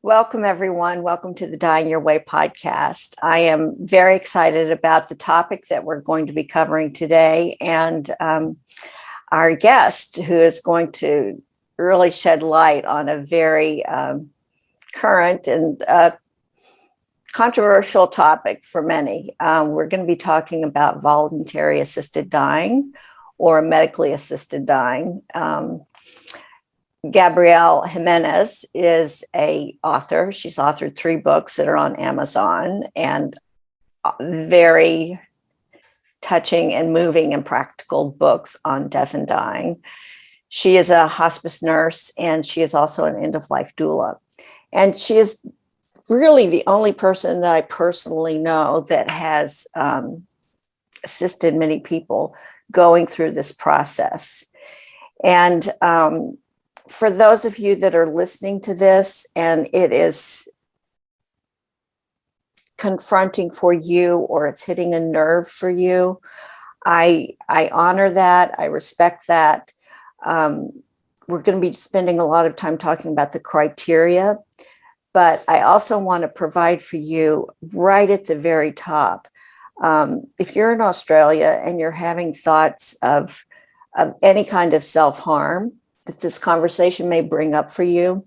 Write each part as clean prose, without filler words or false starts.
Welcome, everyone. Welcome to the Dying Your Way podcast. I am very excited about the topic that we're going to be covering today, and our guest, who is going to really shed light on a very current and controversial topic for many. We're going to be talking about voluntary assisted dying or medically assisted dying. Gabrielle Jimenez is an author. She's authored 3 books that are on Amazon, and very touching and moving and practical books on death and dying. She is a hospice nurse, and she is also an end-of-life doula. And she is really the only person that I personally know that has assisted many people going through this process. And for those of you that are listening to this and it is confronting for you or it's hitting a nerve for you, I honor that. I respect that. We're going to be spending a lot of time talking about the criteria, but I also want to provide for you right at the very top. If you're in Australia and you're having thoughts of any kind of self-harm that this conversation may bring up for you,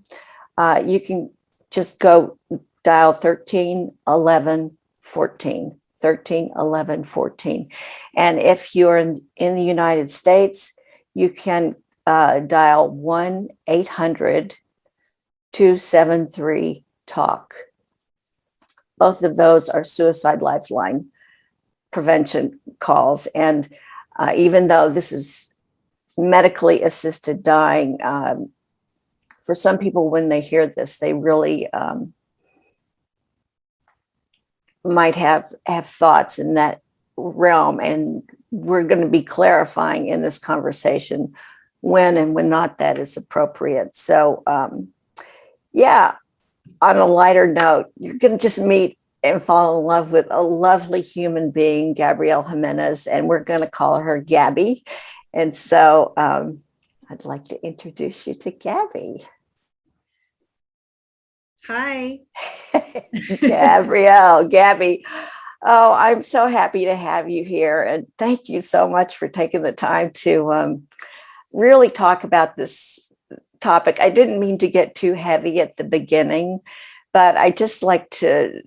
you can just go dial 13 11 14, 13 11 14. And if you're in the United States, you can dial 1-800-273-TALK. Both of those are suicide lifeline prevention calls. And even though this is medically assisted dying, for some people, when they hear this, they really might have thoughts in that realm. And we're going to be clarifying in this conversation when and when not that is appropriate. So, on a lighter note, you're going to just meet and fall in love with a lovely human being, Gabrielle Jimenez, and we're going to call her Gabby. And so I'd like to introduce you to Gabby. Hi. Gabby. Oh, I'm so happy to have you here. And thank you so much for taking the time to really talk about this topic. I didn't mean to get too heavy at the beginning, but I just like to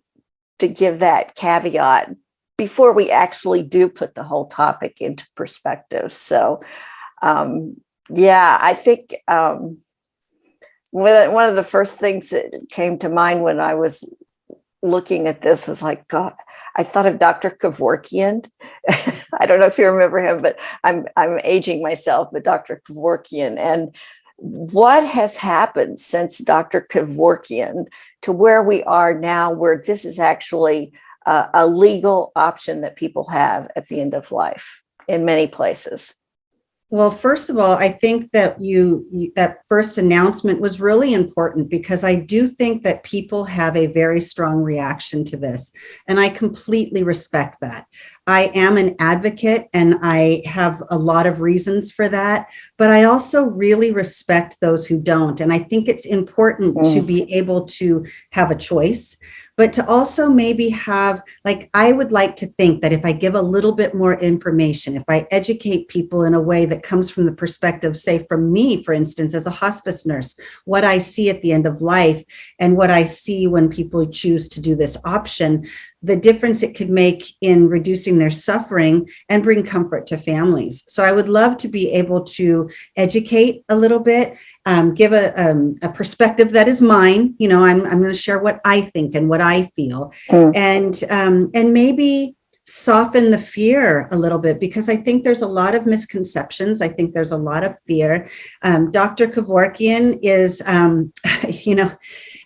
give that caveat before we actually do put the whole topic into perspective. So, I think one of the first things that came to mind when I was looking at this was like, God, I thought of Dr. Kevorkian. I don't know if you remember him, but I'm aging myself, but Dr. Kevorkian. And what has happened since Dr. Kevorkian to where we are now, where this is actually a legal option that people have at the end of life in many places? Well, first of all, I think that that first announcement was really important, because I do think that people have a very strong reaction to this, and I completely respect that. I am an advocate and I have a lot of reasons for that, but I also really respect those who don't. And I think it's important to be able to have a choice, but to also maybe have, I would like to think that if I give a little bit more information, if I educate people in a way that comes from the perspective, say from me, for instance, as a hospice nurse, what I see at the end of life and what I see when people choose to do this option, the difference it could make in reducing their suffering and bring comfort to families. So I would love to be able to educate a little bit, give a perspective that is mine. I'm going to share what I think and what I feel, and maybe soften the fear a little bit, because I think there's a lot of misconceptions. I think there's a lot of fear. Dr. Kevorkian is,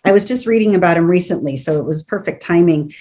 I was just reading about him recently, so it was perfect timing.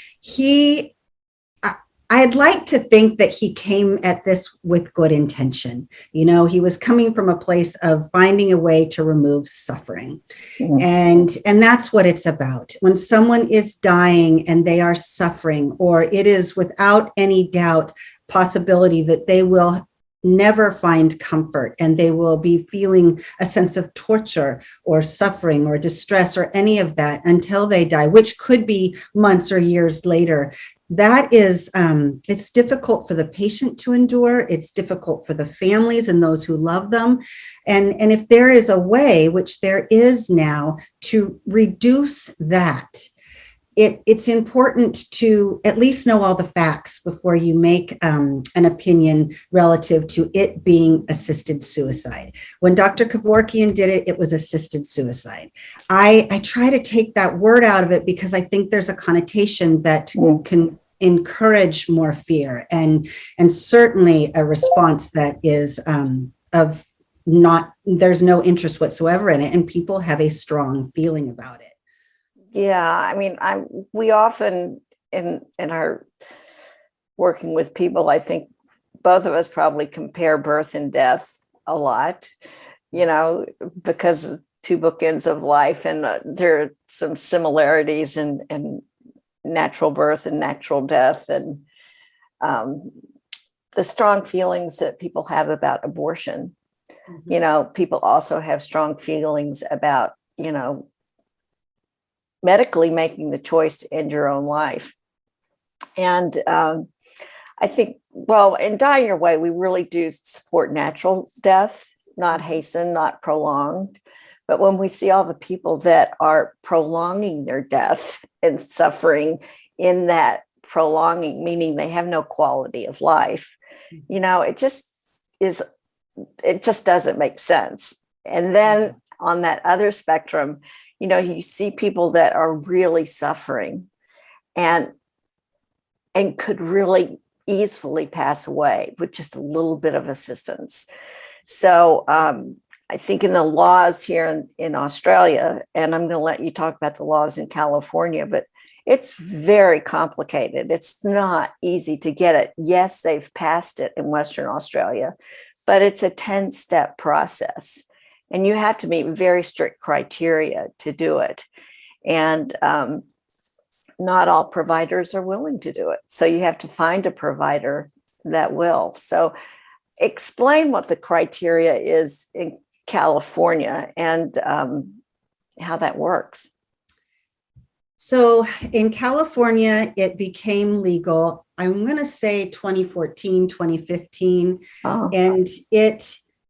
I'd like to think that he came at this with good intention. He was coming from a place of finding a way to remove suffering. And that's what it's about. When someone is dying and they are suffering, or it is without any doubt possibility that they will never find comfort, and they will be feeling a sense of torture or suffering or distress or any of that until they die, which could be months or years later. That is, it's difficult for the patient to endure. It's difficult for the families and those who love them. And if there is a way, which there is now, to reduce that, it's important to at least know all the facts before you make an opinion relative to it being assisted suicide. When Dr. Kevorkian did it, it was assisted suicide. I try to take that word out of it because I think there's a connotation that can encourage more fear, and certainly a response that is of not, there's no interest whatsoever in it, and people have a strong feeling about it. Yeah, I mean, we often in our working with people, I think both of us probably compare birth and death a lot, you know, because of two bookends of life, and there are some similarities in natural birth and natural death, and the strong feelings that people have about abortion. You know, people also have strong feelings about, you know, medically making the choice to end your own life. And I think, well, in Dying Your Way, we really do support natural death, not hasten, not prolonged. But when we see all the people that are prolonging their death and suffering in that prolonging, meaning they have no quality of life, you know, it just doesn't make sense. And then on that other spectrum, you know, you see people that are really suffering and could really easily pass away with just a little bit of assistance. So I think in the laws here in Australia, and I'm going to let you talk about the laws in California, but it's very complicated. It's not easy to get it. Yes, they've passed it in Western Australia, but it's a 10-step process. And you have to meet very strict criteria to do it. And not all providers are willing to do it. So you have to find a provider that will. So explain what the criteria is in California and how that works. So in California, it became legal, I'm going to say 2014, 2015, and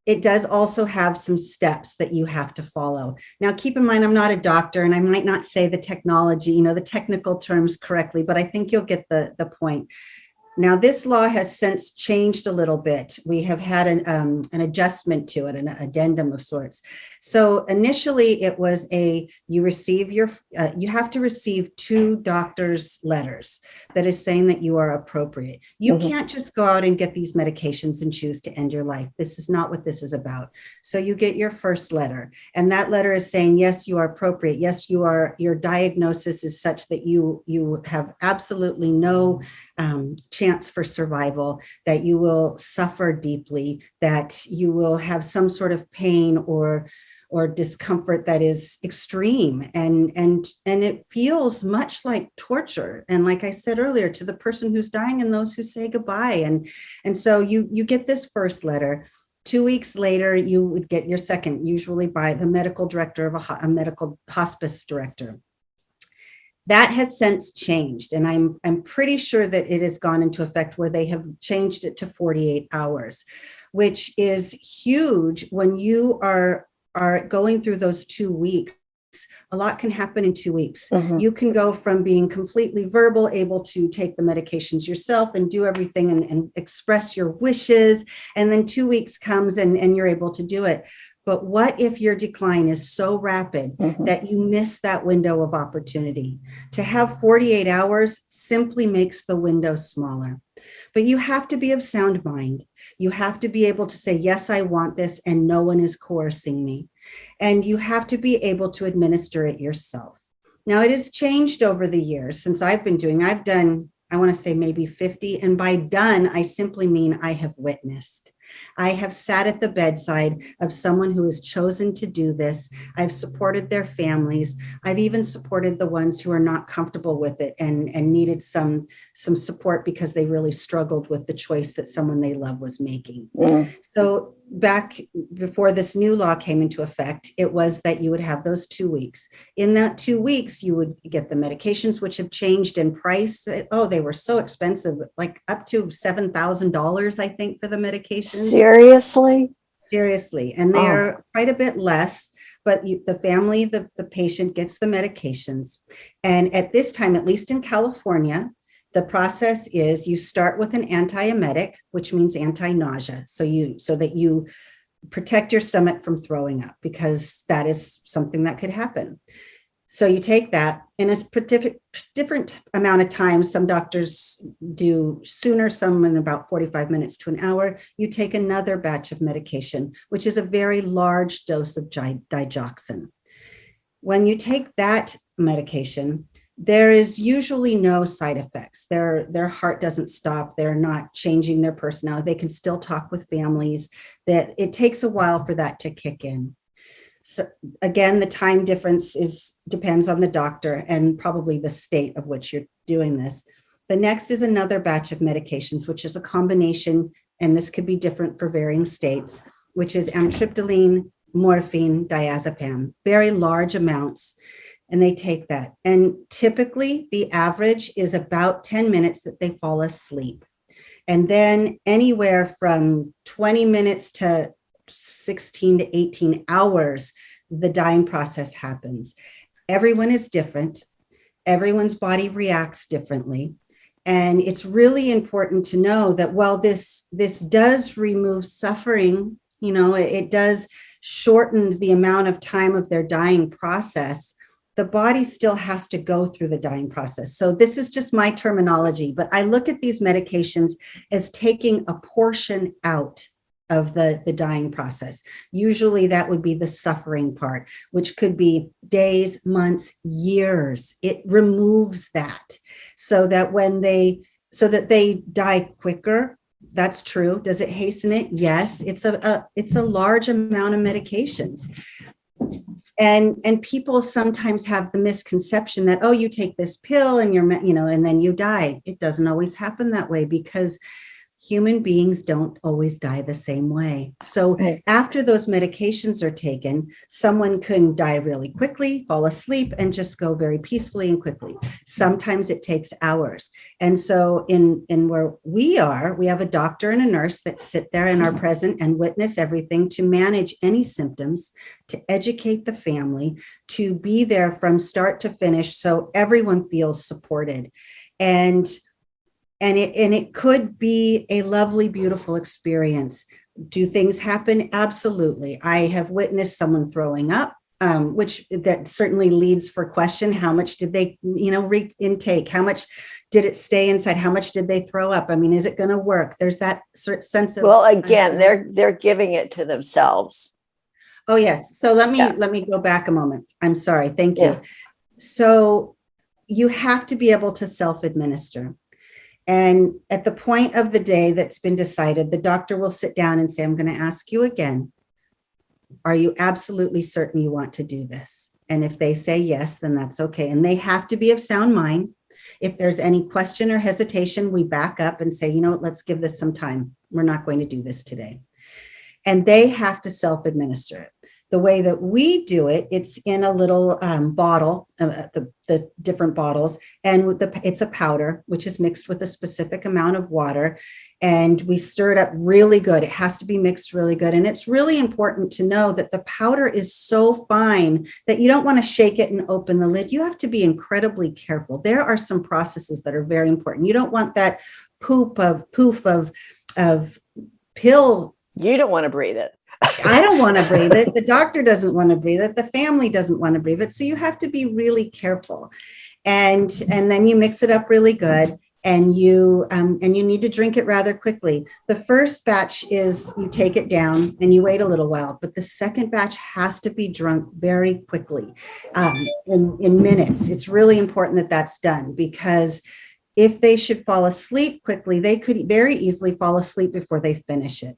it does also have some steps that you have to follow. Now, keep in mind, I'm not a doctor and I might not say the technology, you know, the technical terms correctly, but I think you'll get the point. Now, this law has since changed a little bit. We have had an adjustment to it, an addendum of sorts. So initially it was you have to receive 2 doctor's letters that is saying that you are appropriate. You can't just go out and get these medications and choose to end your life. This is not what this is about. So you get your first letter, and that letter is saying, yes, you are appropriate. Yes, your diagnosis is such that you have absolutely no chance for survival, that you will suffer deeply, that you will have some sort of pain or discomfort that is extreme, and it feels much like torture. And like I said earlier, to the person who's dying and those who say goodbye. And so you get this first letter. 2 weeks later, you would get your second, usually by the medical director of a medical hospice director. That has since changed, and I'm pretty sure that it has gone into effect where they have changed it to 48 hours, which is huge. When you are going through those 2 weeks, a lot can happen in 2 weeks. You can go from being completely verbal, able to take the medications yourself and do everything and express your wishes, and then 2 weeks comes and you're able to do it. But what if your decline is so rapid that you miss that window of opportunity? To have 48 hours simply makes the window smaller. But you have to be of sound mind. You have to be able to say, yes, I want this, and no one is coercing me. And you have to be able to administer it yourself. Now, it has changed over the years since I've done, I want to say maybe 50. And by done, I simply mean I have witnessed. I have sat at the bedside of someone who has chosen to do this. I've supported their families. I've even supported the ones who are not comfortable with it and needed some support because they really struggled with the choice that someone they love was making. So back before this new law came into effect, it was that you would have those 2 weeks. In that 2 weeks, you would get the medications, which have changed in price. Oh, they were so expensive, like up to $7,000, I think, for the medications. Seriously? Seriously. And they're quite a bit less, but the family, the patient gets the medications. And at this time, at least in California, the process is you start with an antiemetic, which means anti-nausea. So that you protect your stomach from throwing up, because that is something that could happen. So you take that in a different amount of time. Some doctors do sooner, some in about 45 minutes to an hour. You take another batch of medication, which is a very large dose of digoxin. When you take that medication, there is usually no side effects. Their heart doesn't stop. They're not changing their personality. They can still talk with families. That it takes a while for that to kick in. So again, the time difference depends on the doctor and probably the state of which you're doing this. The next is another batch of medications, which is a combination, and this could be different for varying states, which is amitriptyline, morphine, diazepam, very large amounts. And they take that. And typically the average is about 10 minutes that they fall asleep. And then anywhere from 20 minutes to 16 to 18 hours, the dying process happens. Everyone is different. Everyone's body reacts differently. And it's really important to know that while this does remove suffering, it does shorten the amount of time of their dying process, the body still has to go through the dying process. So this is just my terminology, but I look at these medications as taking a portion out of the dying process. Usually that would be the suffering part, which could be days, months, years. It removes that so that they die quicker. That's true. Does it hasten it? Yes. It's a large amount of medications. And people sometimes have the misconception that, oh, you take this pill and and then you die. It doesn't always happen that way, because human beings don't always die the same way. So after those medications are taken, someone can die really quickly, fall asleep, and just go very peacefully and quickly. Sometimes it takes hours. And so in where we have a doctor and a nurse that sit there and are present and witness everything to manage any symptoms, to educate the family, to be there from start to finish so everyone feels supported. And it could be a lovely, beautiful experience. Do things happen? Absolutely. I have witnessed someone throwing up, which that certainly leads for question. How much did they, intake? How much did it stay inside? How much did they throw up? I mean, is it going to work? There's that sense of. Well, again, they're giving it to themselves. Oh yes. So let me go back a moment. I'm sorry. Thank you. So you have to be able to self-administer. And at the point of the day that's been decided, the doctor will sit down and say, I'm going to ask you again, are you absolutely certain you want to do this? And if they say yes, then that's okay. And they have to be of sound mind. If there's any question or hesitation, we back up and say, let's give this some time. We're not going to do this today. And they have to self-administer it. The way that we do it, it's in a little bottle, the different bottles, and it's a powder, which is mixed with a specific amount of water, and we stir it up really good. It has to be mixed really good. And it's really important to know that the powder is so fine that you don't want to shake it and open the lid. You have to be incredibly careful. There are some processes that are very important. You don't want that poof of pill. You don't want to breathe it. I don't want to breathe it. The doctor doesn't want to breathe it. The family doesn't want to breathe it. So you have to be really careful. And then you mix it up really good. And you need to drink it rather quickly. The first batch is you take it down and you wait a little while, but the second batch has to be drunk very quickly, in minutes. It's really important that that's done, because if they should fall asleep quickly, they could very easily fall asleep before they finish it.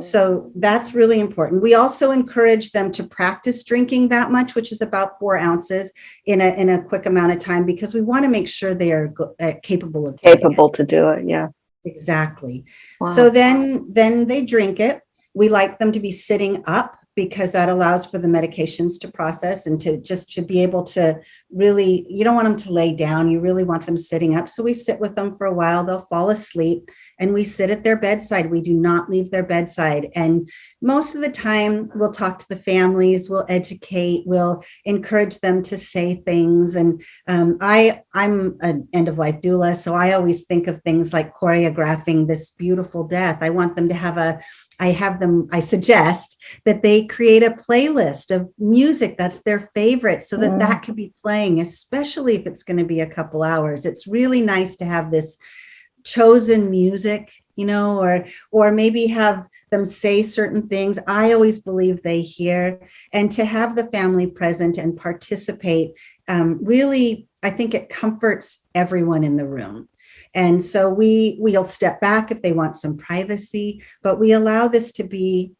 So that's really important. We also encourage them to practice drinking that much, which is about 4 ounces in a quick amount of time, because we want to make sure they are capable of doing Capable it. to do it. Yeah. Exactly. Wow. So then they drink it. We like them to be sitting up, because that allows for the medications to process and to be able to really, you don't want them to lay down. You really want them sitting up. So we sit with them for a while, they'll fall asleep, and we sit at their bedside. We do not leave their bedside. And most of the time we'll talk to the families, we'll educate, we'll encourage them to say things. And I'm an end-of-life doula, so I always think of things like choreographing this beautiful death. I want them to have I suggest that they create a playlist of music that's their favorite, so that that can be playing, especially if it's going to be a couple hours. It's really nice to have this chosen music, or maybe have them say certain things I always believe they hear, and to have the family present and participate. Really, I think it comforts everyone in the room. And so we'll step back if they want some privacy, but we allow this to be,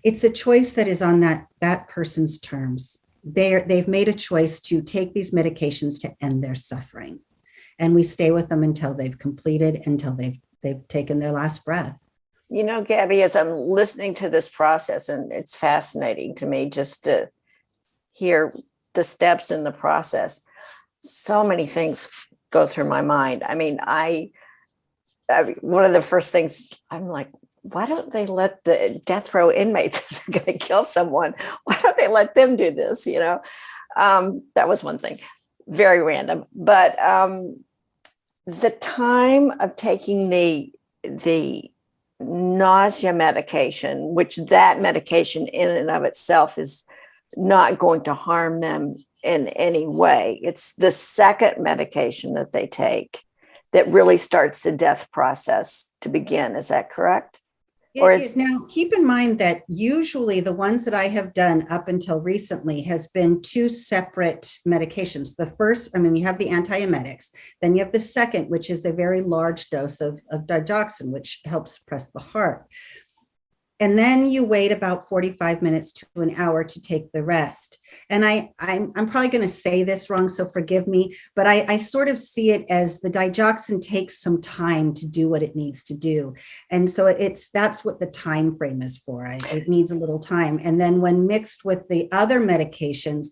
it's a choice that is on that person's terms. They've made a choice to take these medications to end their suffering. And we stay with them until they've completed, until they've taken their last breath. Gabby, as I'm listening to this process, and it's fascinating to me just to hear the steps in the process, so many things go through my mind. I mean, one of the first things I'm like, why don't they let the death row inmates, if they're going to kill someone, why don't they let them do this? That was one thing, very random. But the time of taking the nausea medication, which that medication in and of itself is not going to harm them in any way. It's the second medication that they take that really starts the death process to begin. Is that correct? Now, keep in mind that usually the ones that I have done up until recently has been 2 separate medications. The first, you have the antiemetics, then you have the second, which is a very large dose of digoxin, which helps suppress the heart. And then you wait about 45 minutes to an hour to take the rest. And I'm probably going to say this wrong, so forgive me, but I sort of see it as the digoxin takes some time to do what it needs to do. And so that's what the time frame is for. It needs a little time. And then when mixed with the other medications,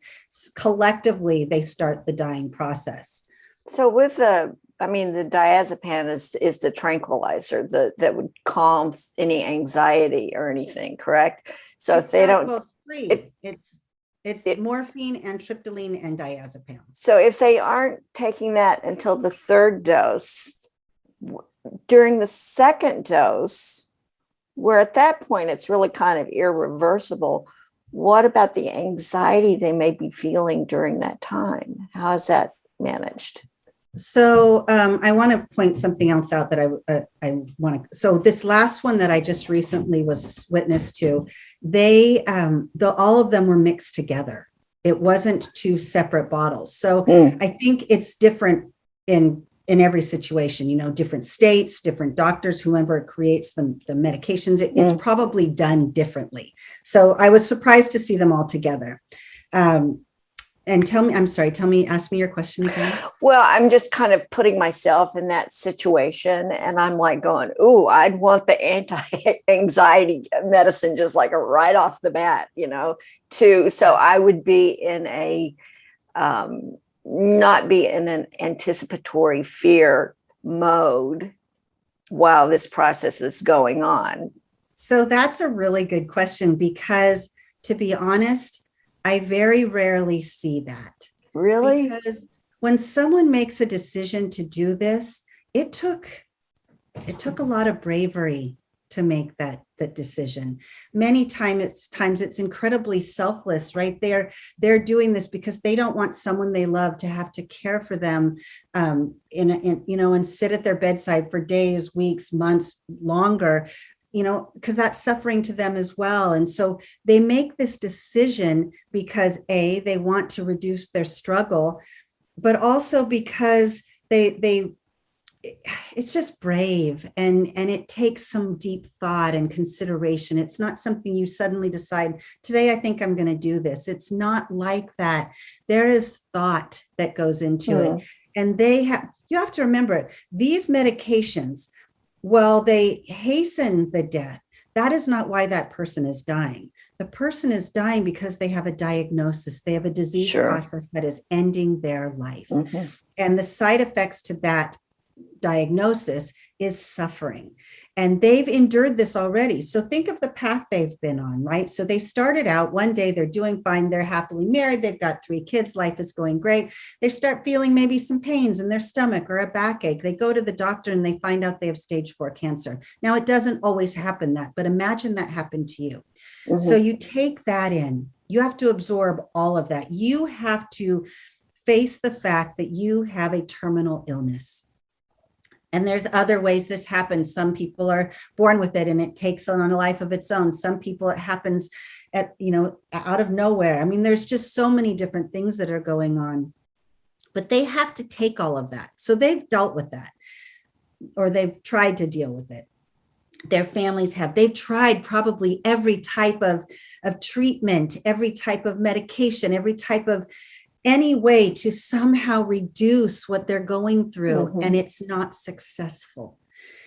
collectively, they start the dying process. So with the diazepam is the tranquilizer that would calm any anxiety or anything, correct? So if they don't, it's morphine and tryptyline and diazepam. So if they aren't taking that until the 3rd dose, during the 2nd dose, where at that point it's really kind of irreversible, what about the anxiety they may be feeling during that time? How is that managed? So I want to point something else out that I want to. So this last one that I just recently was witness to, all of them were mixed together. It wasn't 2 separate bottles. So I think it's different in every situation. Different states, different doctors, whoever creates the medications. It's probably done differently. So I was surprised to see them all together. And ask me your question again. Well, I'm just kind of putting myself in that situation, and I'm like going, ooh, I'd want the anti-anxiety medicine just like right off the bat, so I would be in not be in an anticipatory fear mode while this process is going on. So that's a really good question, because to be honest, I very rarely see that. Really? Because when someone makes a decision to do this, it took a lot of bravery to make that decision. Many times it's incredibly selfless, right? They're doing this because they don't want someone they love to have to care for them, and sit at their bedside for days, weeks, months, longer. Because that's suffering to them as well. And so they make this decision because they want to reduce their struggle, but also because they it's just brave, and it takes some deep thought and consideration. It's not something you suddenly decide, today I think I'm going to do this. It's not like that. There is thought that goes into it. And you have to remember, these medications, while they hasten the death, that is not why that person is dying. The person is dying because they have a diagnosis. They have a disease process that is ending their life. And the side effects to that diagnosis is suffering. And they've endured this already. So think of the path they've been on, right? So they started out one day, they're doing fine, they're happily married, they've got 3 kids, life is going great. They start feeling maybe some pains in their stomach or a backache. They go to the doctor and they find out they have stage 4 cancer. Now, it doesn't always happen that, but imagine that happened to you. So you take that in, you have to absorb all of that. You have to face the fact that you have a terminal illness. And there's other ways this happens. Some people are born with it and it takes on a life of its own. Some people, it happens out of nowhere. I mean, there's just so many different things that are going on, but they have to take all of that. So they've dealt with that, or they've tried to deal with it. Their families they've tried probably every type of treatment, every type of medication, every type of any way to somehow reduce what they're going through, and it's not successful.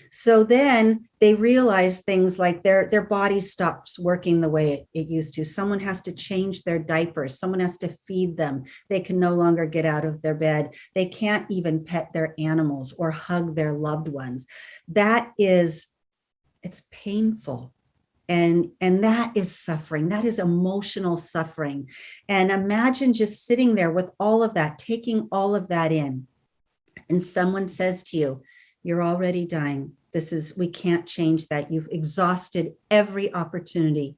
So then they realize things like their body stops working the way it used to. Someone has to change their diapers. Someone has to feed them. They can no longer get out of their bed. They can't even pet their animals or hug their loved ones. It's painful. And that is suffering. That is emotional suffering. And imagine just sitting there with all of that, taking all of that in. And someone says to you, you're already dying. We can't change that. You've exhausted every opportunity,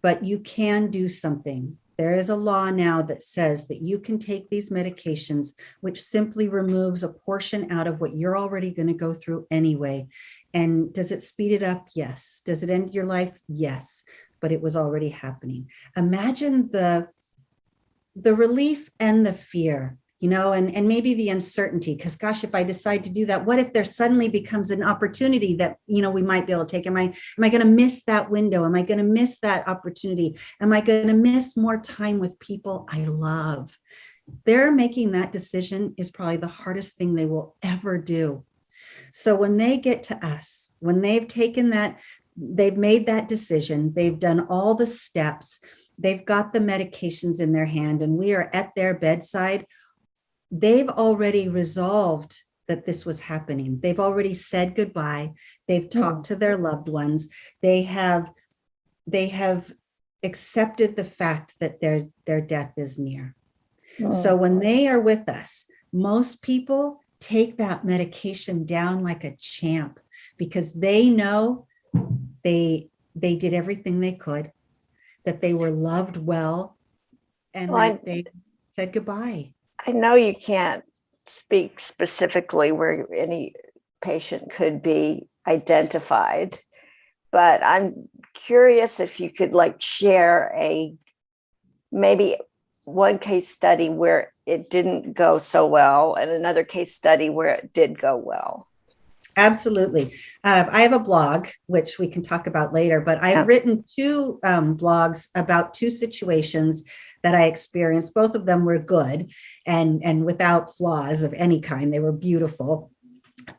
but you can do something. There is a law now that says that you can take these medications, which simply removes a portion out of what you're already going to go through anyway. And does it speed it up? Yes. Does it end your life? Yes. But it was already happening. Imagine the relief and the fear, and maybe the uncertainty, because gosh, if I decide to do that, what if there suddenly becomes an opportunity that, we might be able to take? Am I going to miss that window? Am I going to miss that opportunity? Am I going to miss more time with people I love? They're making that decision is probably the hardest thing they will ever do. So when they get to us, when they've taken that, they've made that decision, they've done all the steps, they've got the medications in their hand, and we are at their bedside, they've already resolved that this was happening. They've already said goodbye. They've talked to their loved ones. They have accepted the fact that their death is near. So when they are with us, most people take that medication down like a champ, because they know they did everything they could, that they were loved well, and that they said goodbye. I know you can't speak specifically where any patient could be identified, but I'm curious if you could share maybe one case study where it didn't go so well and another case study where it did go well. Absolutely. I have a blog, which we can talk about later, but I've written 2 blogs about 2 situations that I experienced. Both of them were good and without flaws of any kind. They were beautiful.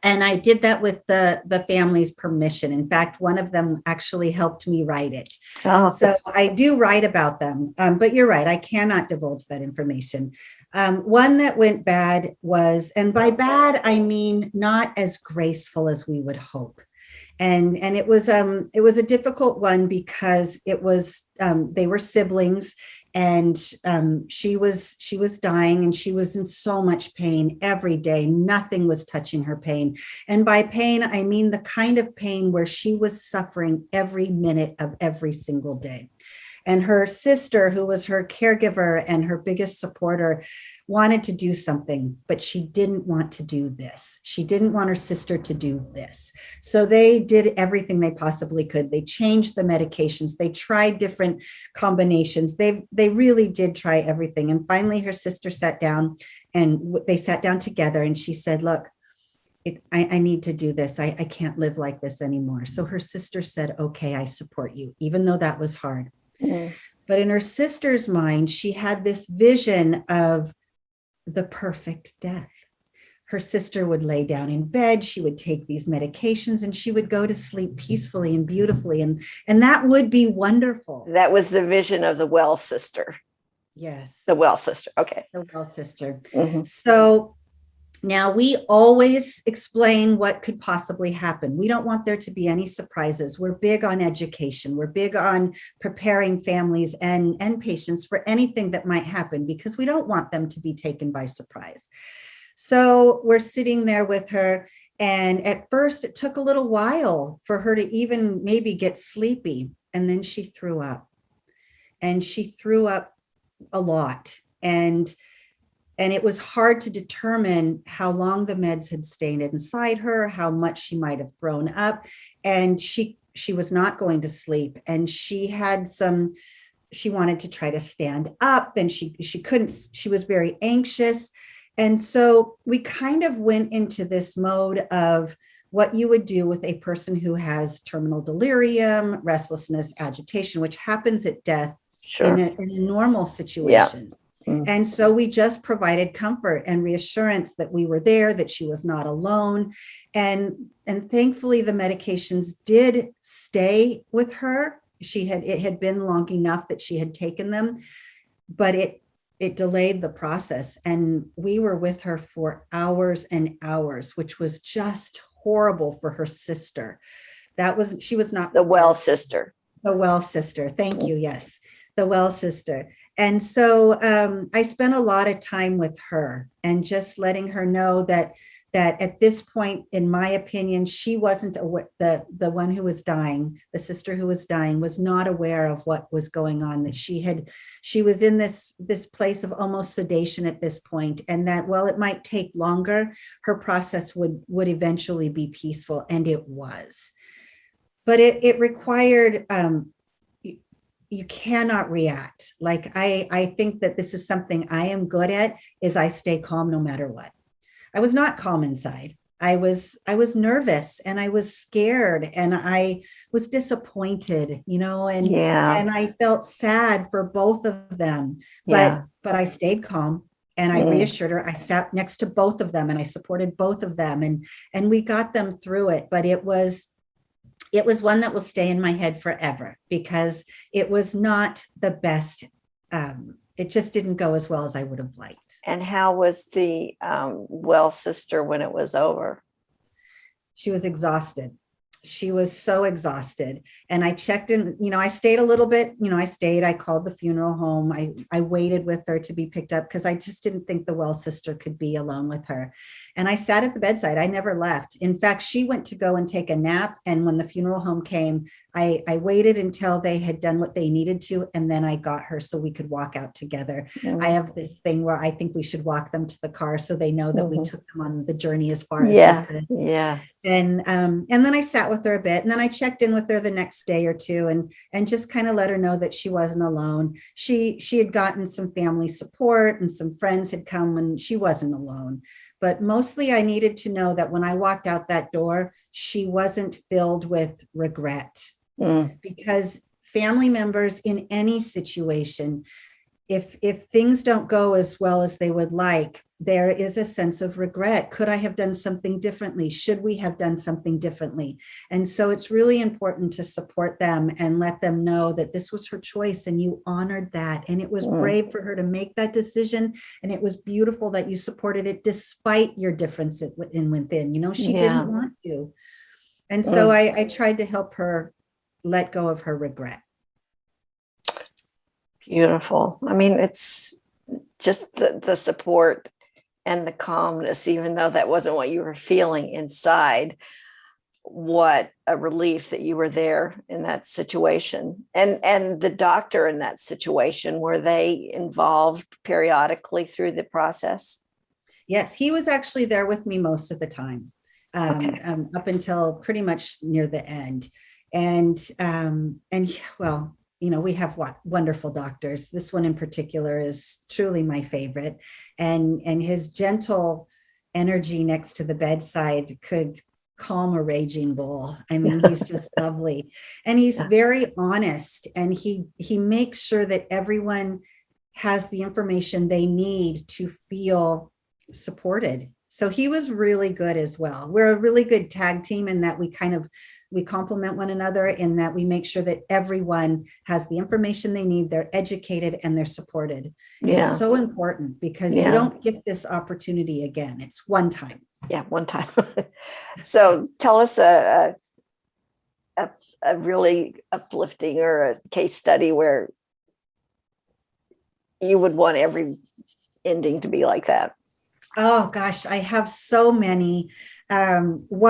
And I did that with the family's permission. In fact, one of them actually helped me write it. So I do write about them, but you're right, I cannot divulge that information. One that went bad was, and by bad, I mean not as graceful as we would hope. And it was a difficult one because it was, they were siblings, and she was dying, and she was in so much pain every day. Nothing was touching her pain. And by pain, I mean the kind of pain where she was suffering every minute of every single day. And her sister, who was her caregiver and her biggest supporter, wanted to do something, but she didn't want to do this. She didn't want her sister to do this. So they did everything they possibly could. They changed the medications. They tried different combinations. They really did try everything. And finally, her sister sat down, and they sat down together, and she said, look, I need to do this. I can't live like this anymore. So her sister said, okay, I support you, even though that was hard. Mm. But in her sister's mind, she had this vision of the perfect death. Her sister would lay down in bed, she would take these medications, and she would go to sleep peacefully and beautifully. And that would be wonderful. That was the vision of the well sister. Yes. The well sister. Okay. The well sister. Mhm. So now we always explain what could possibly happen. We don't want there to be any surprises. We're big on education. We're big on preparing families and patients for anything that might happen, because we don't want them to be taken by surprise. So we're sitting there with her, and at first it took a little while for her to even maybe get sleepy. And then she threw up, and she threw up a lot. And it was hard to determine how long the meds had stayed inside her, how much she might have thrown up. And she was not going to sleep. And she wanted to try to stand up, and she couldn't, she was very anxious. And so we kind of went into this mode of what you would do with a person who has terminal delirium, restlessness, agitation, which happens at death. Sure. In a normal situation. Yeah. Mm. And so we just provided comfort and reassurance that we were there, that she was not alone. And thankfully the medications did stay with her. It had been long enough that she had taken them, but it delayed the process. And we were with her for hours and hours, which was just horrible for her sister. She was not the well sister. The well sister. Thank you. Yes. The well sister. And so I spent a lot of time with her and just letting her know that at this point, in my opinion, she wasn't aware, the one who was dying, the sister who was dying, was not aware of what was going on, that she was in this place of almost sedation at this point, and that while it might take longer, her process would eventually be peaceful, and it was. But it required, you cannot react. Like I think that this is something I am good at, is I stay calm no matter what. I was not calm inside. I was nervous, and I was scared, and I was disappointed, and I felt sad for both of them, but I stayed calm, and I reassured her. I sat next to both of them, and I supported both of them, and we got them through it. But it was one that will stay in my head forever, because it was not the best. It just didn't go as well as I would have liked. And how was the well sister when it was over? She was exhausted. She was so exhausted. And I checked in, I stayed a little bit, I called the funeral home. I waited with her to be picked up, because I just didn't think the well sister could be alone with her. And I sat at the bedside. I never left. In fact, she went to go and take a nap. And when the funeral home came, I waited until they had done what they needed to. And then I got her so we could walk out together. Mm. I have this thing where I think we should walk them to the car, so they know that we took them on the journey as far as we could. Yeah. And then I sat with her a bit, and then I checked in with her the next day or two, and just kind of let her know that she wasn't alone. She had gotten some family support, and some friends had come, and she wasn't alone. But mostly I needed to know that when I walked out that door, she wasn't filled with regret. Because family members in any situation, if things don't go as well as they would like, there is a sense of regret. Could I have done something differently? Should we have done something differently? And so it's really important to support them and let them know that this was her choice, and you honored that. And it was brave for her to make that decision. And it was beautiful that you supported it despite your difference within, she didn't want to. And so I tried to help her let go of her regret. Beautiful. I mean, it's just the support and the calmness, even though that wasn't what you were feeling inside. What a relief that you were there in that situation. And the doctor in that situation, were they involved periodically through the process? Yes, he was actually there with me most of the time, up until pretty much near the end. And well, we have wonderful doctors. This one in particular is truly my favorite, and his gentle energy next to the bedside could calm a raging bull. I mean, he's just lovely. And he's very honest, and he makes sure that everyone has the information they need to feel supported. So he was really good as well. We're a really good tag team in that we complement one another, in that we make sure that everyone has the information they need, they're educated, and they're supported. Yeah. It's so important, because you don't get this opportunity again. It's one time. Yeah, one time. So tell us a really uplifting or a case study where you would want every ending to be like that. Oh gosh, I have so many. I'll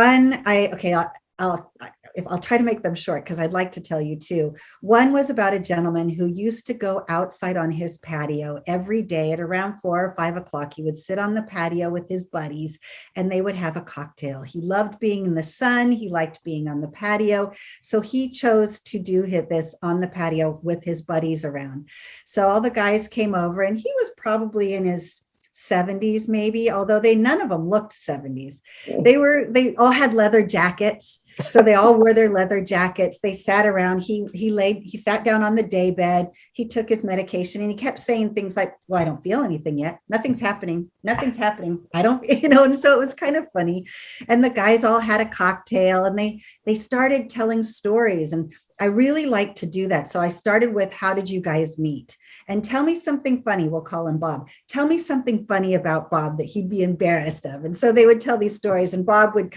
try to make them short, because I'd like to tell you two. One was about a gentleman who used to go outside on his patio every day at around 4 or 5 o'clock. He would sit on the patio with his buddies, and they would have a cocktail. He loved being in the sun. He liked being on the patio. So he chose to do this on the patio with his buddies around. So all the guys came over, and he was probably in his 70s, maybe, although none of them looked 70s. They all had leather jackets. So they all wore their leather jackets. They sat around. He sat down on the day bed. He took his medication, and he kept saying things like, well, I don't feel anything yet. Nothing's happening. Nothing's happening. I don't, and so it was kind of funny. And the guys all had a cocktail, and they started telling stories. And I really like to do that. So I started with, how did you guys meet? And tell me something funny. We'll call him Bob. Tell me something funny about Bob that he'd be embarrassed of. And so they would tell these stories, and Bob would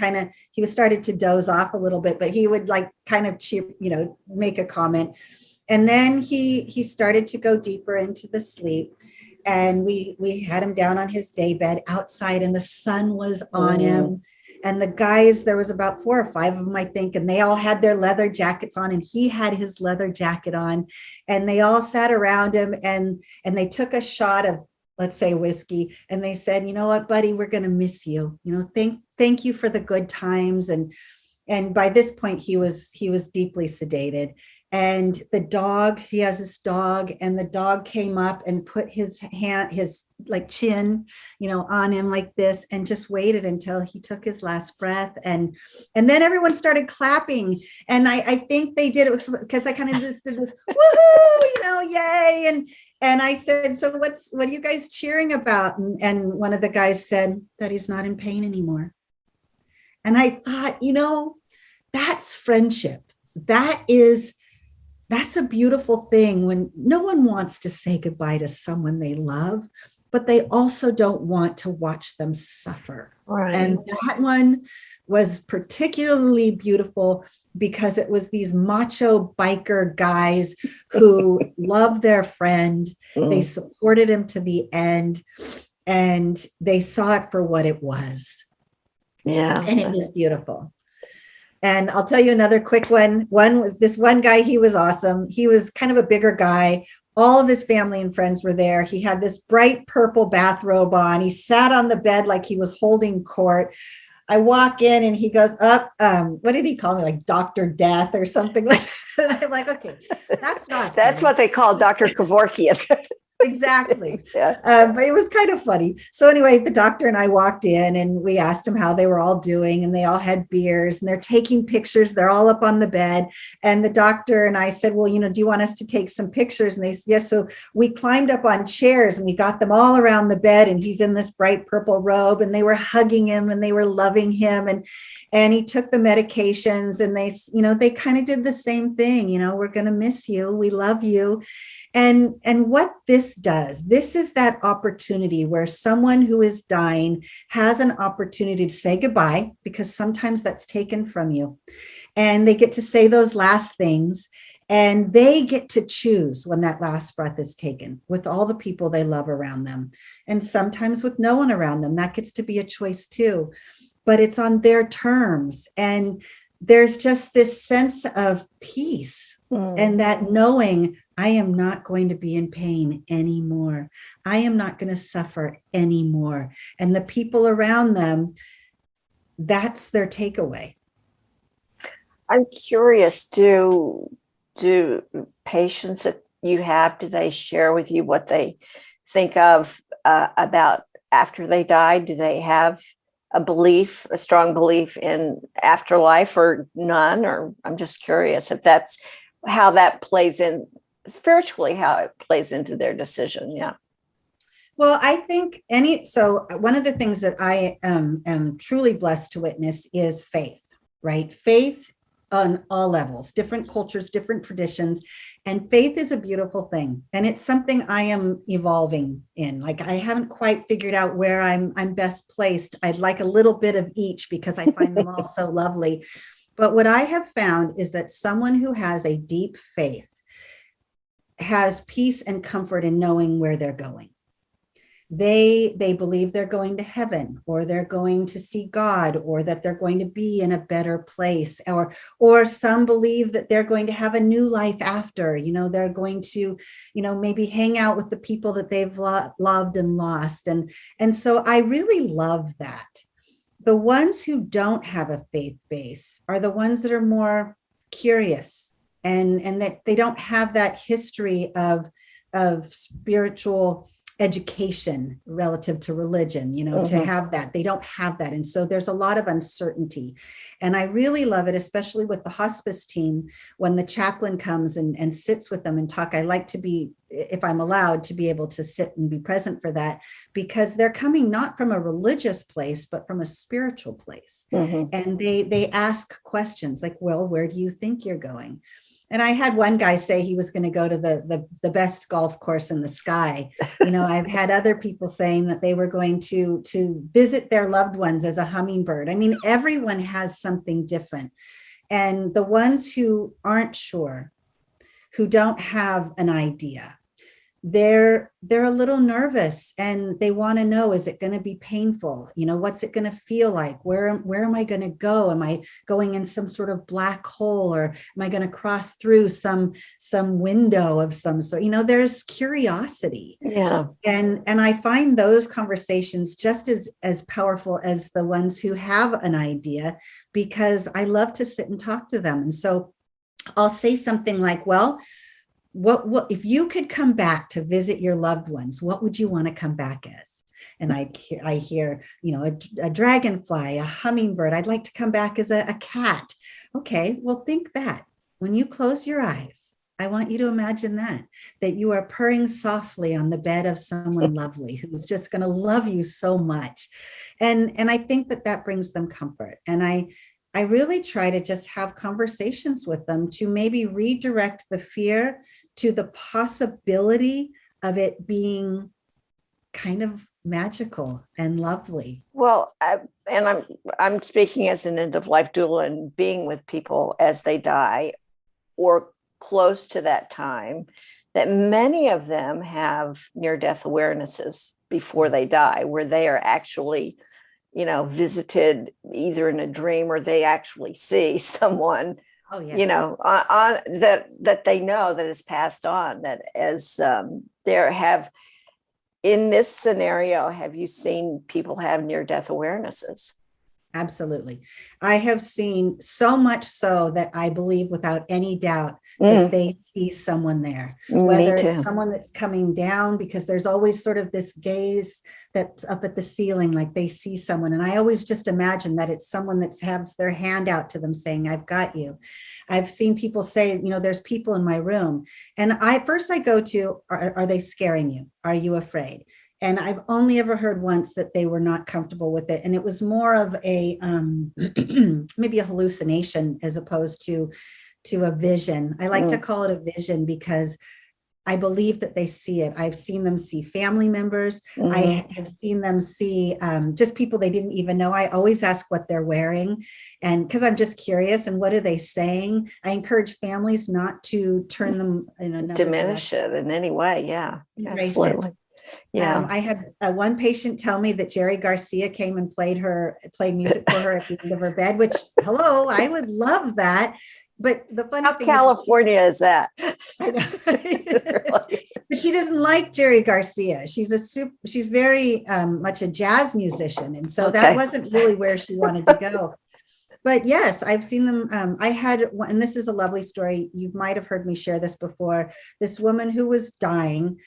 he was started to doze off a little bit, but he would kind of cheer, make a comment. And then he started to go deeper into the sleep. And we had him down on his day bed outside, and the sun was on him. And the guys, there was about 4 or 5 of them, I think, and they all had their leather jackets on, and he had his leather jacket on, and they all sat around him, and they took a shot of, let's say, whiskey, and they said, you know what, buddy, we're going to miss you. Thank you for the good times. And by this point, he was deeply sedated. And the dog, he has this dog, and the dog came up and put his chin, on him like this, and just waited until he took his last breath. And then everyone started clapping. And I think they did it because I kind of just did this, woohoo, yay. And I said, so what are you guys cheering about? And one of the guys said that he's not in pain anymore. And I thought, that's friendship. That's a beautiful thing, when no one wants to say goodbye to someone they love, but they also don't want to watch them suffer. Right. And that one was particularly beautiful because it was these macho biker guys who loved their friend. They supported him to the end, and they saw it for what it was. Yeah. And it was beautiful. And I'll tell you another quick one. This one guy, he was awesome. He was kind of a bigger guy. All of his family and friends were there. He had this bright purple bathrobe on. He sat on the bed like he was holding court. I walk in, and he goes up, what did he call me? Like Dr. Death or something like that. I'm like, okay, that's not. That's what they call Dr. Kevorkian. Exactly. Yeah. But it was kind of funny. So anyway, the doctor and I walked in, and we asked them how they were all doing, and they all had beers, and they're taking pictures. They're all up on the bed. And the doctor and I said, well, do you want us to take some pictures? And they said, yes. So we climbed up on chairs, and we got them all around the bed, and he's in this bright purple robe, and they were hugging him, and they were loving him. And he took the medications, and they kind of did the same thing. We're going to miss you. We love you. And what this does, this is that opportunity where someone who is dying has an opportunity to say goodbye, because sometimes that's taken from you. And they get to say those last things, and they get to choose when that last breath is taken with all the people they love around them. And sometimes with no one around them, that gets to be a choice too, but it's on their terms. And there's just this sense of peace. And that knowing, I am not going to be in pain anymore. I am not going to suffer anymore. And the people around them, that's their takeaway. I'm curious, do patients that you have, do they share with you what they think of about after they die? Do they have a strong belief in afterlife, or none? Or I'm just curious if that's how that plays in spiritually, how it plays into their decision. Yeah. Well, I think so one of the things that I am truly blessed to witness is faith, right? Faith on all levels, different cultures, different traditions. And faith is a beautiful thing. And it's something I am evolving in. Like, I haven't quite figured out where I'm best placed. I'd like a little bit of each because I find them all so lovely. But what I have found is that someone who has a deep faith has peace and comfort in knowing where they're going. They believe they're going to heaven, or they're going to see God, or that they're going to be in a better place, or some believe that they're going to have a new life after, they're going to, maybe hang out with the people that they've loved and lost. And so I really love that. The ones who don't have a faith base are the ones that are more curious, and that they don't have that history of spiritual education relative to religion, to have that. They don't have that. And so there's a lot of uncertainty. And I really love it, especially with the hospice team, when the chaplain comes and sits with them and talk. I like to be, if I'm allowed, to be able to sit and be present for that, because they're coming not from a religious place, but from a spiritual place. And they ask questions like, well, where do you think you're going? And I had one guy say he was going to go to the best golf course in the sky. I've had other people saying that they were going to visit their loved ones as a hummingbird. I mean, everyone has something different. And the ones who aren't sure, who don't have an idea, they're a little nervous, and they want to know, is it going to be painful? What's it going to feel like? Where am I going to go? Am I going in some sort of black hole, or am I going to cross through some window of some sort? There's curiosity. Yeah. And I find those conversations just as powerful as the ones who have an idea, because I love to sit and talk to them. And so I'll say something like, well, what if you could come back to visit your loved ones, what would you want to come back as? And I hear, a dragonfly, a hummingbird. I'd like to come back as a cat. Okay, well, think that when you close your eyes, I want you to imagine that you are purring softly on the bed of someone lovely who's just going to love you so much. And I think that brings them comfort. And I really try to just have conversations with them to maybe redirect the fear to the possibility of it being kind of magical and lovely. Well, I'm speaking as an end of life doula, and being with people as they die or close to that time, that many of them have near-death awarenesses before they die, where they are actually, visited either in a dream, or they actually see someone, on that they know that has passed on. That as in this scenario, have you seen people have near-death awarenesses? Absolutely. I have seen so much so that I believe without any doubt that they see someone there, whether it's someone that's coming down, because there's always sort of this gaze that's up at the ceiling, like they see someone. And I always just imagine that it's someone that has their hand out to them saying, I've got you. I've seen people say, there's people in my room. And I go to, are they scaring you? Are you afraid? And I've only ever heard once that they were not comfortable with it. And it was more of a, maybe a hallucination as opposed to a vision. I like to call it a vision because I believe that they see it. I've seen them see family members. I have seen them see just people they didn't even know. I always ask what they're wearing, and because I'm just curious, and what are they saying? I encourage families not to turn them in another diminish direction. it in any way. Yeah, Erase absolutely. it. Yeah. I had one patient tell me that Jerry Garcia came and played music for her at the end of her bed, which, hello, I would love that. But the funny How thing California is that? I know. But she doesn't like Jerry Garcia. She's very much a jazz musician. And so that wasn't really where she wanted to go. But yes, I've seen them. I had one, and this is a lovely story. You might have heard me share this before. This woman who was dying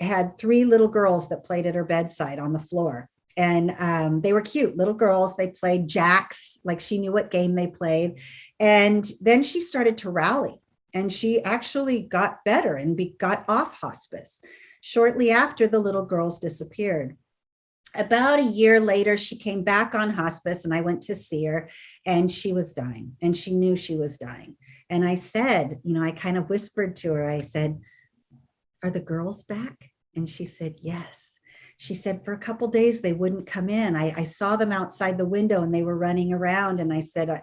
had three little girls that played at her bedside on the floor. And they were cute little girls. They played jacks, like she knew what game they played. And then she started to rally, and she actually got better and got off hospice. Shortly after, the little girls disappeared. About a year later, she came back on hospice, and I went to see her, and she was dying, and she knew she was dying. And I said, I kind of whispered to her, I said, "Are the girls back?" And she said, "Yes." She said, "For a couple of days, they wouldn't come in. I saw them outside the window and they were running around." And I said,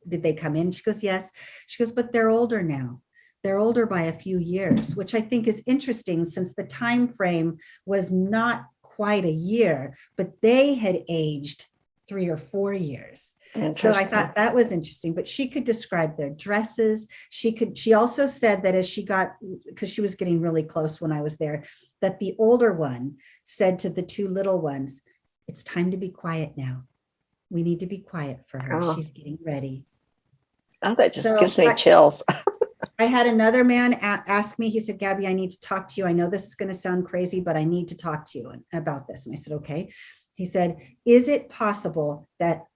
"Did they come in?" She goes, "Yes." She goes, "But they're older now. They're older by a few years," which I think is interesting, since the time frame was not quite a year, but they had aged 3 or 4 years. So I thought that was interesting. But she could describe their dresses. She also said that as she got, because she was getting really close when I was there, that the older one said to the two little ones, "It's time to be quiet now. We need to be quiet for her. Oh. She's getting ready." Oh, that just gives me chills. I had another man ask me, he said, "Gabby, I need to talk to you. I know this is going to sound crazy, but I need to talk to you about this." And I said, "Okay." He said, "Is it possible that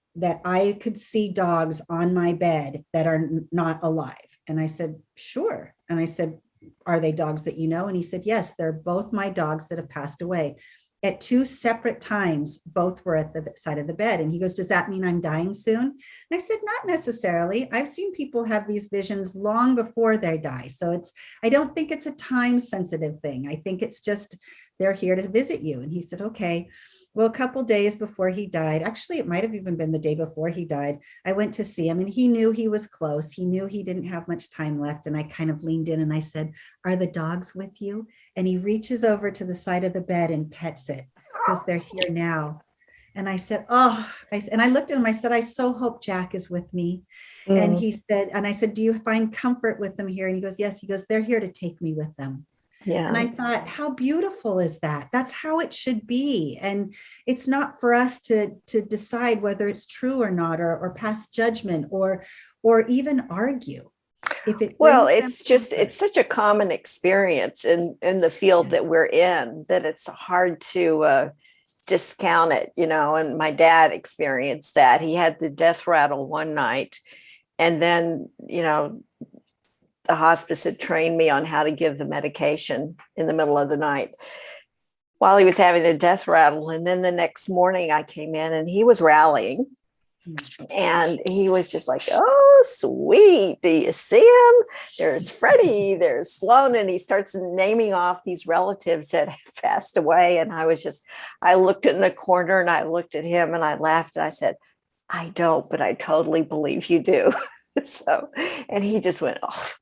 I could see dogs on my bed that are not alive?" And I said, "Sure." And I said, "Are they dogs that you know?" And he said, "Yes, they're both my dogs that have passed away. At two separate times, both were at the side of the bed." And he goes, "Does that mean I'm dying soon?" And I said, "Not necessarily. I've seen people have these visions long before they die. So I don't think it's a time sensitive thing. I think it's just, they're here to visit you." And he said, "Okay." Well, a couple days before he died, actually, it might have even been the day before he died, I went to see him, and he knew he was close. He knew he didn't have much time left. And I kind of leaned in and I said, "Are the dogs with you?" And he reaches over to the side of the bed and pets it, because they're here now. And I said, "Oh," and I looked at him, I said, "I so hope Jack is with me." And he said, and I said, "Do you find comfort with them here?" And he goes, "Yes." He goes, "They're here to take me with them." Yeah. And I thought, how beautiful is that? That's how it should be. And it's not for us to decide whether it's true or not, or pass judgment, or even argue. If it Well, brings it's them just, comfort. it's such a common experience in the field that we're in, that it's hard to discount it, and my dad experienced that. He had the death rattle one night, and then, the hospice had trained me on how to give the medication in the middle of the night while he was having the death rattle. And then the next morning I came in and he was rallying, and he was just like, "Oh, sweet. Do you see him? There's Freddie, there's Sloan." And he starts naming off these relatives that had passed away. And I looked in the corner and I looked at him and I laughed and I said, "I don't, but I totally believe you do." So, and he just went off.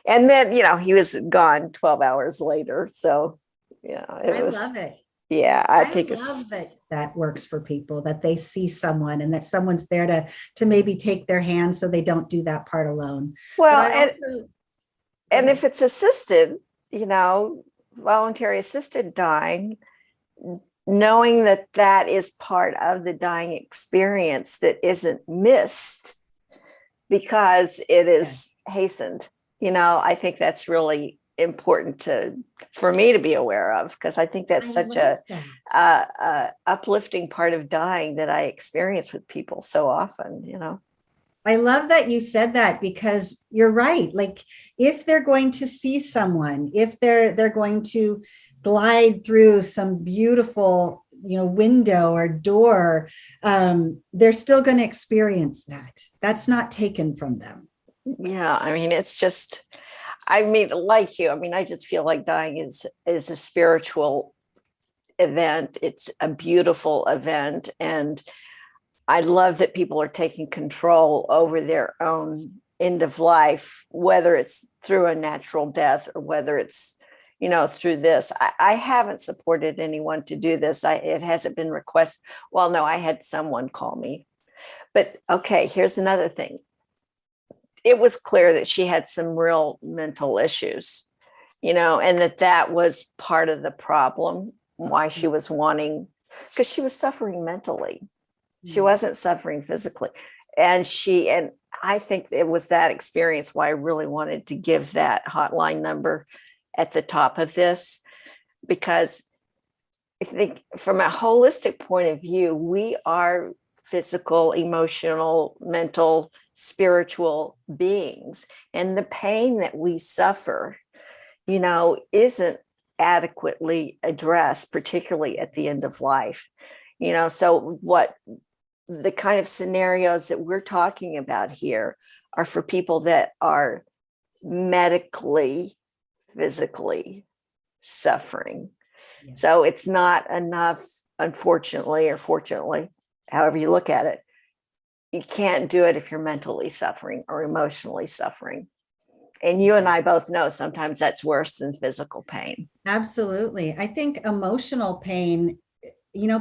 And then, he was gone 12 hours later. So, I love it. Yeah, I think love that works for people, that they see someone and that someone's there to maybe take their hand so they don't do that part alone. Well, and if it's assisted, voluntary assisted dying, knowing that is part of the dying experience that isn't missed because it is hastened. I think that's really important for me to be aware of, because I think that's such a uplifting part of dying that I experience with people so often. I love that you said that, because you're right. Like, if they're going to see someone, if they're going to glide through some beautiful window or door, they're still going to experience that. That's not taken from them. Yeah, I mean, it's just, like you, I just feel like dying is a spiritual event. It's a beautiful event. And I love that people are taking control over their own end of life, whether it's through a natural death or whether it's, through this. I haven't supported anyone to do this. It hasn't been requested. Well, no, I had someone call me. But okay, here's another thing. It was clear that she had some real mental issues, and that was part of the problem, why she was wanting, because she was suffering mentally. She wasn't suffering physically. and I think it was that experience why I really wanted to give that hotline number at the top of this, because I think from a holistic point of view, we are physical, emotional, mental, spiritual beings. And the pain that we suffer, isn't adequately addressed, particularly at the end of life. So what the kind of scenarios that we're talking about here are for people that are medically, physically suffering. Yeah. So it's not enough, unfortunately, or fortunately, however you look at it. You can't do it if you're mentally suffering or emotionally suffering. And you and I both know sometimes that's worse than physical pain. Absolutely. I think emotional pain,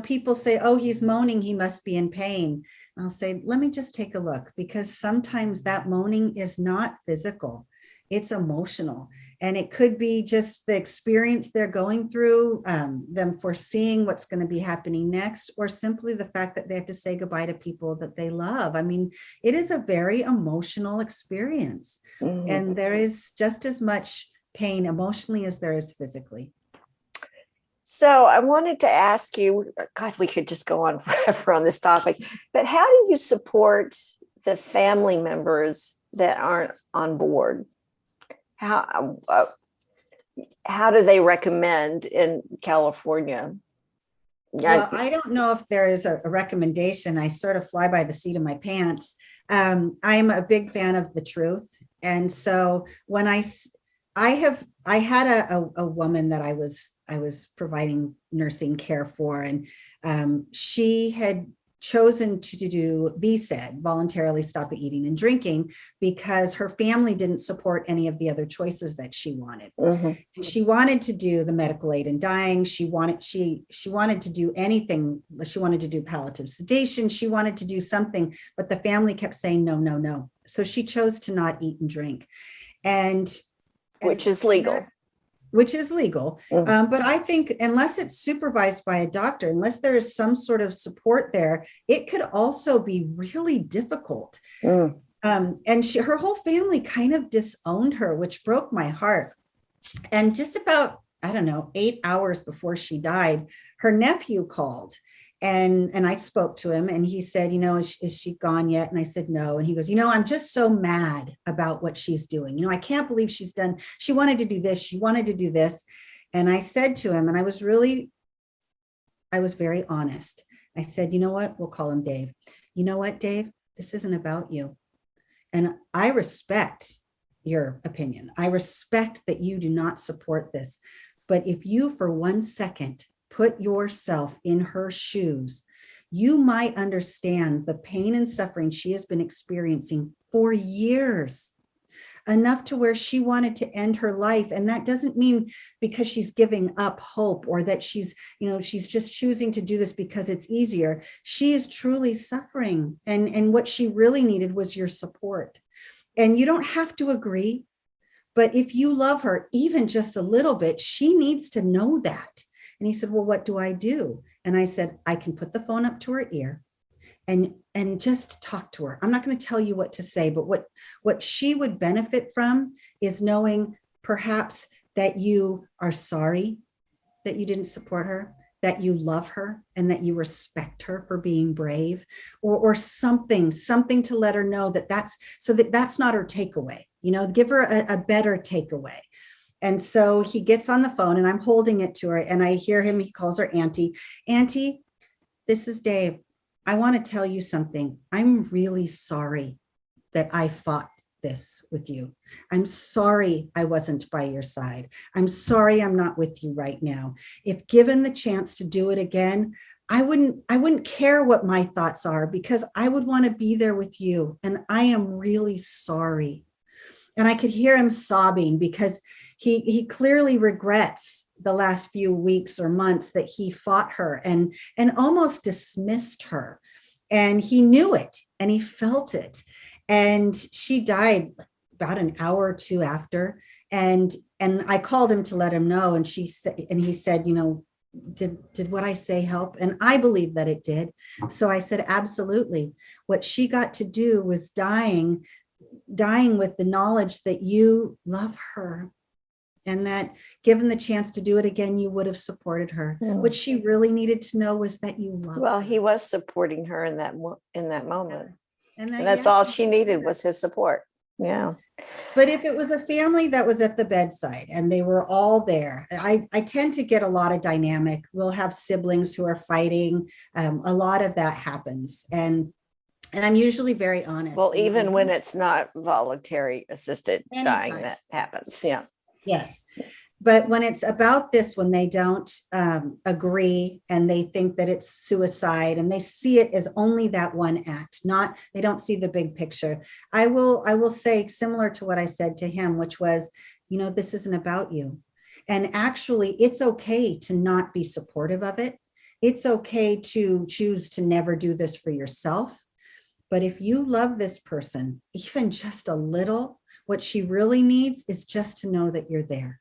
people say, oh, he's moaning, he must be in pain. And I'll say, let me just take a look, because sometimes that moaning is not physical, it's emotional. And it could be just the experience they're going through, them foreseeing what's going to be happening next, or simply the fact that they have to say goodbye to people that they love. I mean, it is a very emotional experience. Mm-hmm. And there is just as much pain emotionally as there is physically. So I wanted to ask you, God, we could just go on forever on this topic, but how do you support the family members that aren't on board? How do they recommend in California? Well, I don't know if there is a recommendation. I sort of fly by the seat of my pants. I'm a big fan of the truth. And so when I had a woman that I was providing nursing care for, and she had chosen to do VSED, voluntarily stop eating and drinking, because her family didn't support any of the other choices that she wanted. Mm-hmm. And she wanted to do the medical aid in dying. She wanted to do anything. She wanted to do palliative sedation. She wanted to do something, but the family kept saying, no, no, no. So she chose to not eat and drink. Which is legal. But I think unless it's supervised by a doctor, unless there is some sort of support there, it could also be really difficult. And her whole family kind of disowned her, which broke my heart. And just about, 8 hours before she died, her nephew called. And I spoke to him, and he said, is she gone yet? And I said, no. And he goes, I'm just so mad about what she's doing. I can't believe she wanted to do this. She wanted to do this. And I said to him, and I was very honest. I said, you know what? We'll call him Dave. You know what, Dave? This isn't about you. And I respect your opinion. I respect that you do not support this. But if you, for 1 second, put yourself in her shoes, you might understand the pain and suffering she has been experiencing for years, enough to where she wanted to end her life. And that doesn't mean because she's giving up hope, or that she's just choosing to do this because it's easier. She is truly suffering. And what she really needed was your support. And you don't have to agree, but if you love her even just a little bit, she needs to know that. And he said, well, what do I do? And I said, I can put the phone up to her ear and just talk to her. I'm not going to tell you what to say, but what she would benefit from is knowing perhaps that you are sorry that you didn't support her, that you love her, and that you respect her for being brave, or something to let her know that's not her takeaway. Give her a better takeaway. And so he gets on the phone, and I'm holding it to her, and I hear him. He calls her Auntie. Auntie, this is Dave. I want to tell you something. I'm really sorry that I fought this with you. I'm sorry I wasn't by your side. I'm sorry I'm not with you right now. If given the chance to do it again, I wouldn't care what my thoughts are, because I would want to be there with you. And I am really sorry. And I could hear him sobbing, because he clearly regrets the last few weeks or months that he fought her and almost dismissed her. And he knew it, and he felt it. And she died about an hour or two after. And I called him to let him know. And he said, did what I say help? And I believe that it did. So I said, absolutely. What she got to do was dying with the knowledge that you love her, and that given the chance to do it again, you would have supported her. What she really needed to know was that you love Well, her. he was supporting her in that moment. And That's all she needed was his support. Yeah. But if it was a family that was at the bedside and they were all there, I tend to get a lot of dynamic. We'll have siblings who are fighting. A lot of that happens. And I'm usually very honest. Well, even when it's not voluntary assisted dying, that happens. Yeah. Yes. But when it's about this, when they don't agree and they think that it's suicide and they see it as only that one act, they don't see the big picture. I will say, similar to what I said to him, which was, this isn't about you. And actually, it's okay to not be supportive of it. It's okay to choose to never do this for yourself. But if you love this person, even just a little, what she really needs is just to know that you're there.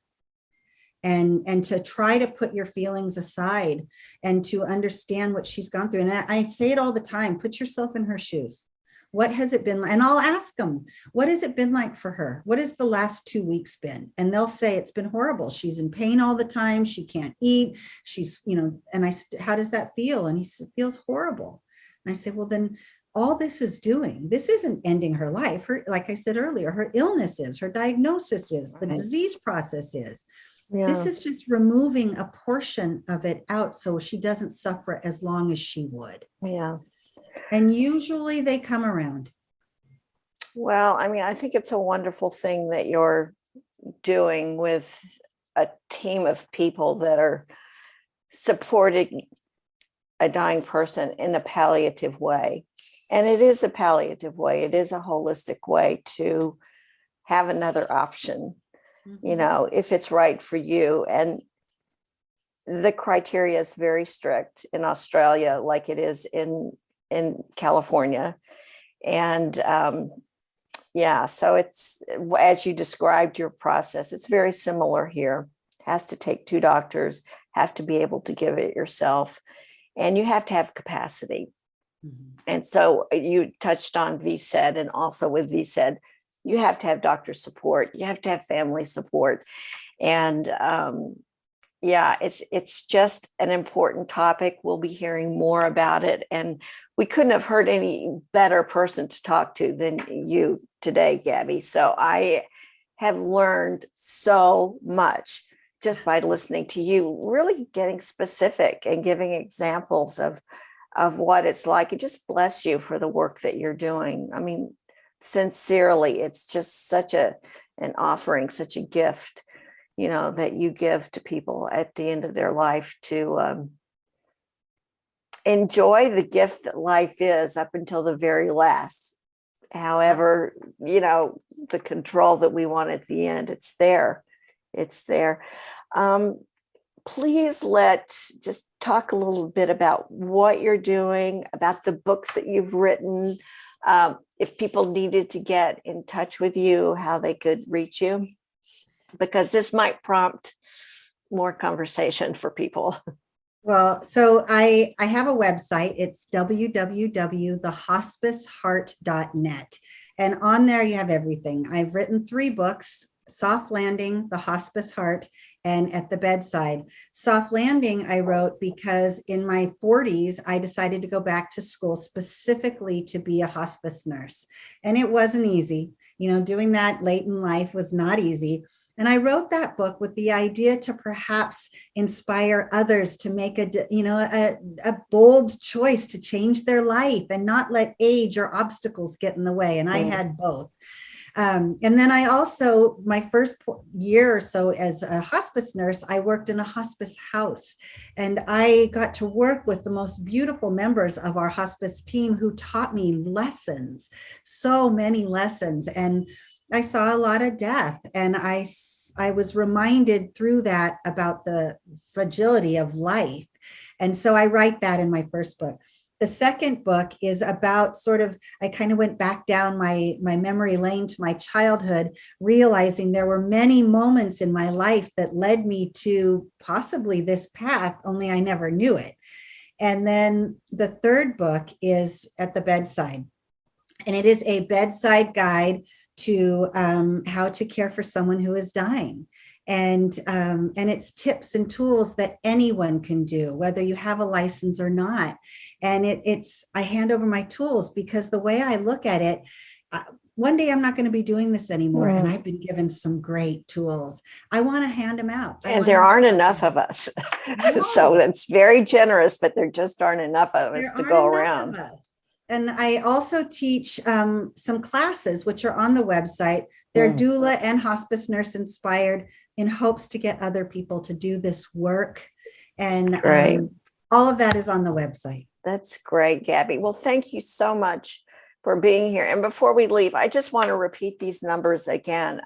And to try to put your feelings aside and to understand what she's gone through. And I say it all the time, put yourself in her shoes. What has it been like? And I'll ask them, what has it been like for her? What has the last 2 weeks been? And they'll say, it's been horrible. She's in pain all the time. She can't eat. She's, and I said, how does that feel? And he said, it feels horrible. And I said, well, then all this isn't ending her life. Like I said earlier, her illness is, her diagnosis is, the disease process is. Yeah. This is just removing a portion of it out so she doesn't suffer as long as she would. Yeah. And usually they come around. Well, I think it's a wonderful thing that you're doing with a team of people that are supporting a dying person in a palliative way. And it is a palliative way. It is a holistic way to have another option. If it's right for you. And the criteria is very strict in Australia, like it is in California. And so it's, as you described your process, it's very similar here. It has to take 2 doctors, have to be able to give it yourself, and you have to have capacity. And so you touched on VSED, and also with VSED, you have to have doctor support. You have to have family support. And it's just an important topic. We'll be hearing more about it. And we couldn't have heard any better person to talk to than you today, Gabby. So I have learned so much just by listening to you, really getting specific and giving examples of what it's like. It just bless you for the work that you're doing. Sincerely, it's just such an offering, such a gift, that you give to people at the end of their life to enjoy the gift that life is up until the very last. However, the control that we want at the end, it's there. Please just talk a little bit about what you're doing, about the books that you've written. If people needed to get in touch with you, how they could reach you, because this might prompt more conversation for people. Well, so I have a website. It's www.thehospiceheart.net. And on there you have everything. I've written 3 books: Soft Landing, The Hospice Heart, and At the Bedside. Soft Landing I wrote because in my 40s, I decided to go back to school specifically to be a hospice nurse. And it wasn't easy. Doing that late in life was not easy. And I wrote that book with the idea to perhaps inspire others to make a bold choice to change their life and not let age or obstacles get in the way. And I had both. And then I also, my first year or so as a hospice nurse, I worked in a hospice house, and I got to work with the most beautiful members of our hospice team who taught me lessons, so many lessons. And I saw a lot of death, and I was reminded through that about the fragility of life. And so I write that in my first book. The second book is about sort of, I kind of went back down my memory lane to my childhood, realizing there were many moments in my life that led me to possibly this path, only I never knew it. And then the third book is At the Bedside. And it is a bedside guide to how to care for someone who is dying. And it's tips and tools that anyone can do, whether you have a license or not. And I hand over my tools because the way I look at it, one day I'm not going to be doing this anymore. And I've been given some great tools. I want to hand them out. And there aren't enough of us. No. So it's very generous, but there just aren't enough of us to go around. And I also teach some classes, which are on the website. They're doula and hospice nurse inspired, in hopes to get other people to do this work. And all of that is on the website. That's great, Gabby. Well, thank you so much for being here. And before we leave, I just want to repeat these numbers again,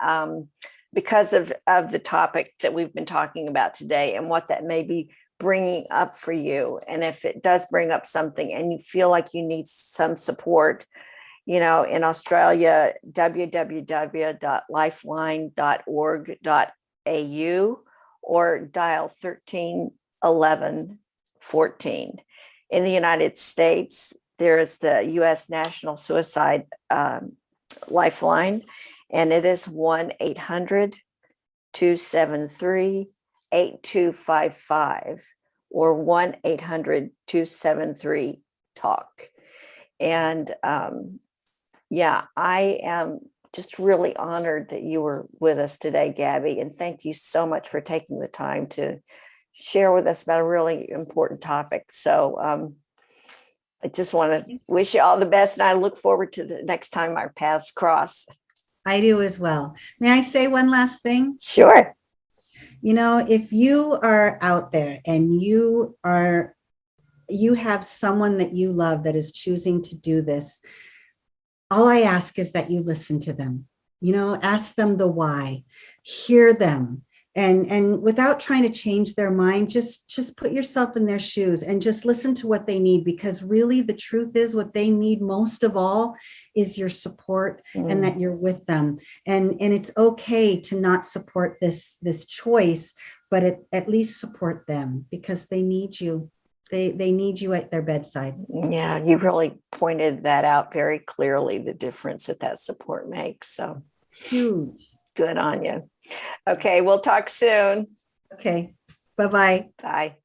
because of the topic that we've been talking about today and what that may be bringing up for you. And if it does bring up something and you feel like you need some support, in Australia, www.lifeline.org.au or dial 13 11 14. In the United States, there is the U.S. National Suicide Lifeline, and it is 1-800-273-8255 or 1-800-273-TALK. And I am just really honored that you were with us today, Gabby. And thank you so much for taking the time to share with us about a really important topic. So I just want to wish you all the best. And I look forward to the next time our paths cross. I do as well. May I say one last thing? Sure. If you are out there and you have someone that you love that is choosing to do this, all I ask is that you listen to them, ask them the why, hear them, and without trying to change their mind, just put yourself in their shoes and just listen to what they need, because really the truth is what they need most of all is your support and that you're with them. And it's okay to not support this choice, but at least support them because they need you. They need you at their bedside. Yeah, you really pointed that out very clearly, the difference that support makes. So huge. Good on you. Okay, we'll talk soon. Okay, bye-bye. Bye.